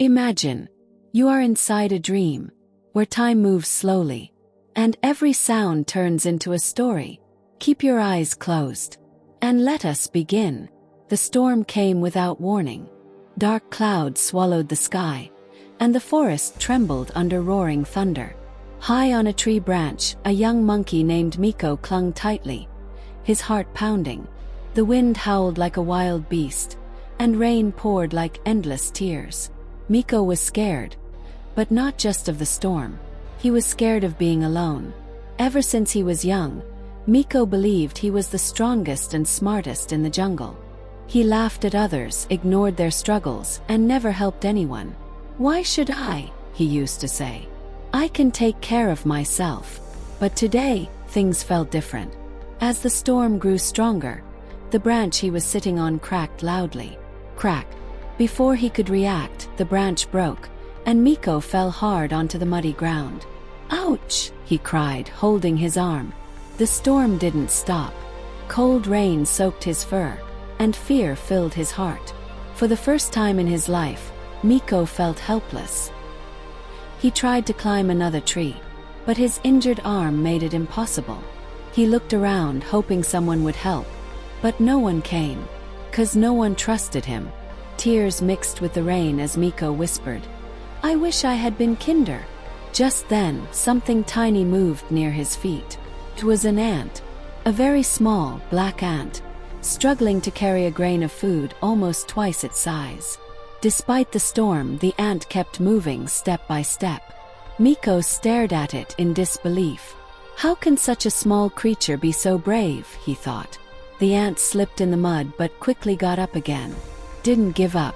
Imagine, you are inside a dream, where time moves slowly, and every sound turns into a story. Keep your eyes closed, and let us begin. The storm came without warning. Dark clouds swallowed the sky, and the forest trembled under roaring thunder. High on a tree branch, a young monkey named Miko clung tightly, his heart pounding. The wind howled like a wild beast, and rain poured like endless tears. Miko was scared, but not just of the storm. He was scared of being alone. Ever since he was young, Miko believed he was the strongest and smartest in the jungle. He laughed at others, ignored their struggles, and never helped anyone. "Why should I?" he used to say. "I can take care of myself." But today, things felt different. As the storm grew stronger, the branch he was sitting on cracked loudly. Crack! Before he could react, the branch broke, and Miko fell hard onto the muddy ground. "Ouch!" he cried, holding his arm. The storm didn't stop. Cold rain soaked his fur, and fear filled his heart. For the first time in his life, Miko felt helpless. He tried to climb another tree, but his injured arm made it impossible. He looked around, hoping someone would help, but no one came, 'cause no one trusted him. Tears mixed with the rain as Miko whispered, "I wish I had been kinder." Just then, something tiny moved near his feet. It was an ant, a very small, black ant, struggling to carry a grain of food almost twice its size. Despite the storm, the ant kept moving step by step. Miko stared at it in disbelief. How can such a small creature be so brave, he thought. The ant slipped in the mud but quickly got up again. Didn't give up.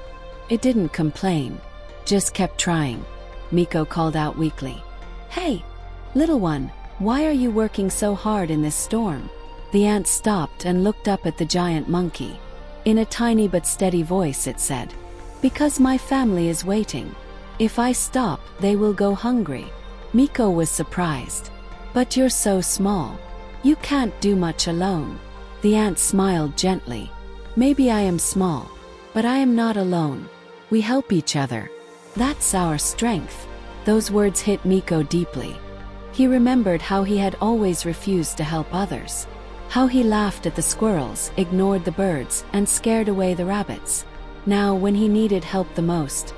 It didn't complain. Just kept trying. Miko called out weakly. "Hey, little one, why are you working so hard in this storm?" The ant stopped and looked up at the giant monkey. In a tiny but steady voice it said, "Because my family is waiting. If I stop, they will go hungry." Miko was surprised. "But you're so small. You can't do much alone." The ant smiled gently. "Maybe I am small, but I am not alone. We help each other. That's our strength." Those words hit Miko deeply. He remembered how he had always refused to help others. How he laughed at the squirrels, ignored the birds, and scared away the rabbits. Now, when he needed help the most,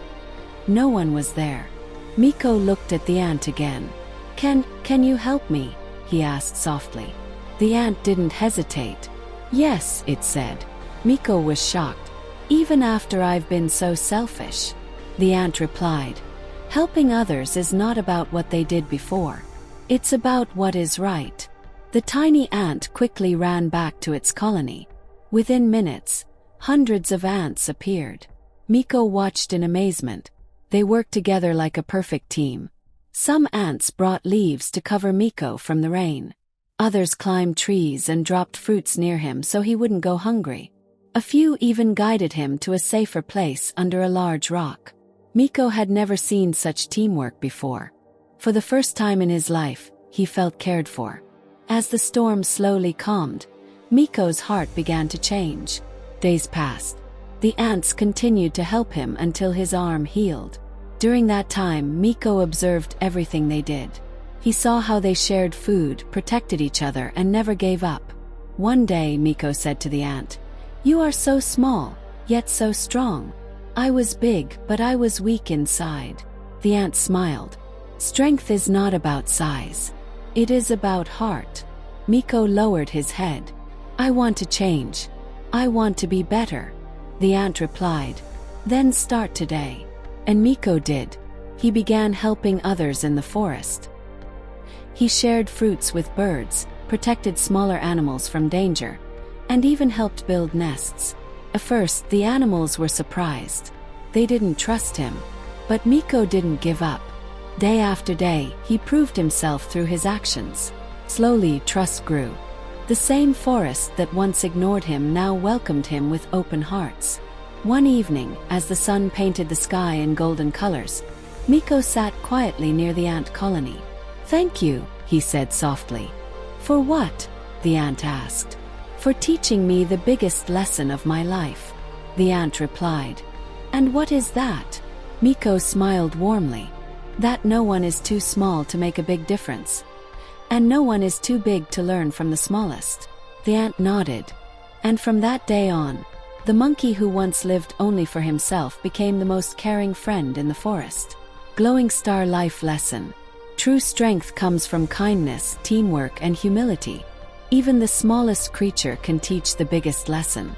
no one was there. Miko looked at the ant again. Can you help me?" he asked softly. The ant didn't hesitate. "Yes," it said. Miko was shocked. "Even after I've been so selfish?" The ant replied. "Helping others is not about what they did before. It's about what is right." The tiny ant quickly ran back to its colony. Within minutes, hundreds of ants appeared. Miko watched in amazement. They worked together like a perfect team. Some ants brought leaves to cover Miko from the rain. Others climbed trees and dropped fruits near him so he wouldn't go hungry. A few even guided him to a safer place under a large rock. Miko had never seen such teamwork before. For the first time in his life, he felt cared for. As the storm slowly calmed, Miko's heart began to change. Days passed. The ants continued to help him until his arm healed. During that time, Miko observed everything they did. He saw how they shared food, protected each other, and never gave up. One day, Miko said to the ant, "You are so small, yet so strong. I was big, but I was weak inside." The ant smiled. "Strength is not about size. It is about heart." Miko lowered his head. "I want to change. I want to be better." The ant replied, "Then start today." And Miko did. He began helping others in the forest. He shared fruits with birds, protected smaller animals from danger, and even helped build nests. At first, the animals were surprised. They didn't trust him. But Miko didn't give up. Day after day, he proved himself through his actions. Slowly, trust grew. The same forest that once ignored him now welcomed him with open hearts. One evening, as the sun painted the sky in golden colors, Miko sat quietly near the ant colony. "Thank you," he said softly. "For what?" the ant asked. "For teaching me the biggest lesson of my life," the ant replied. "And what is that?" Miko smiled warmly. That no one is too small to make a big difference. And no one is too big to learn from the smallest. The ant nodded. And from that day on, the monkey who once lived only for himself became the most caring friend in the forest. Glowing Star Life Lesson. True strength comes from kindness, teamwork, and humility. Even the smallest creature can teach the biggest lesson.